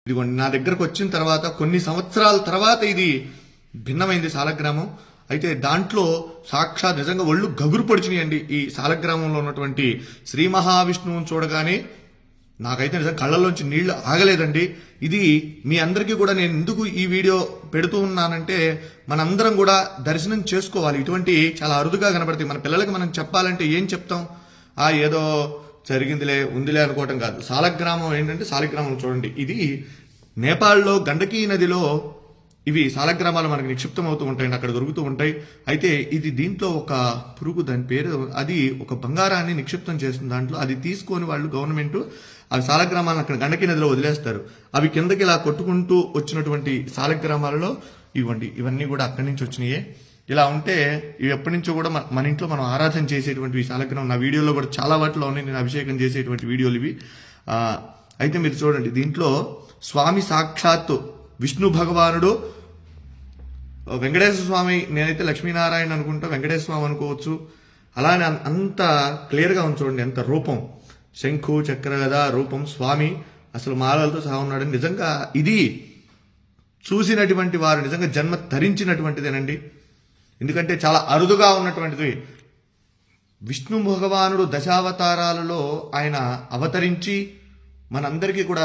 ఇదిగోండి నా దగ్గరకు వచ్చిన తర్వాత కొన్ని సంవత్సరాల తర్వాత ఇది భిన్నమైంది సాలగ్రామం. అయితే దాంట్లో సాక్షాత్ నిజంగా ఒళ్ళు గగురు పొడిచినాయండి. ఈ సాలగ్రామంలో ఉన్నటువంటి శ్రీ మహావిష్ణువుని చూడగానే నాకైతే నిజంగా కళ్ళల్లోంచి నీళ్లు ఆగలేదండి. ఇది మీ అందరికీ కూడా నేను ఎందుకు ఈ వీడియో పెడుతూ ఉన్నానంటే మనందరం కూడా దర్శనం చేసుకోవాలి. ఇటువంటి చాలా అరుదుగా కనబడతాయి. మన పిల్లలకి మనం చెప్పాలంటే ఏం చెప్తాం? ఏదో జరిగిందిలే ఉందిలే అనుకోవటం కాదు. సాలగ్రామం ఏంటంటే సాలగ్రామం చూడండి, ఇది నేపాల్లో గండకీ నదిలో ఇవి సాలగ్రామాలు మనకు నిక్షిప్తం అవుతూ ఉంటాయండి, అక్కడ దొరుకుతూ ఉంటాయి. అయితే ఇది దీంట్లో ఒక పురుగు, దాని పేరు, అది ఒక బంగారాన్ని నిక్షిప్తం చేస్తుంది. దాంట్లో అది తీసుకొని వాళ్ళు గవర్నమెంట్ అవి సాలగ్రామాలను అక్కడ గండకీ నదిలో వదిలేస్తారు. అవి కిందకి ఇలా కొట్టుకుంటూ వచ్చినటువంటి సాలగ్రామాలలో ఇవ్వండి, ఇవన్నీ కూడా అక్కడి నుంచి వచ్చినాయే. ఇలా ఉంటే ఇవి ఎప్పటి నుంచో కూడా మన ఇంట్లో మనం ఆరాధన చేసేటువంటి సాలగ్రామం. నా వీడియోలో కూడా చాలా వాటిలో ఉన్నాయి, నేను అభిషేకం చేసేటువంటి వీడియోలు ఇవి. అయితే మీరు చూడండి, దీంట్లో స్వామి సాక్షాత్తు విష్ణు భగవానుడు, వెంకటేశ్వర స్వామి, నేనైతే లక్ష్మీనారాయణ అనుకుంటా, వెంకటేశ్వర స్వామి అనుకోవచ్చు. అలానే అంత క్లియర్గా ఉంది చూడండి, ఎంత రూపం, శంఖు చక్ర గద రూపం, స్వామి అసలు మాలలతో సహా ఉన్నాడు. నిజంగా ఇది చూసినటువంటి వారు నిజంగా జన్మ తరించినటువంటిదేనండి. ఎందుకంటే చాలా అరుదుగా ఉన్నటువంటిది. విష్ణు భగవానుడు దశావతారాలలో ఆయన అవతరించి మనందరికీ కూడా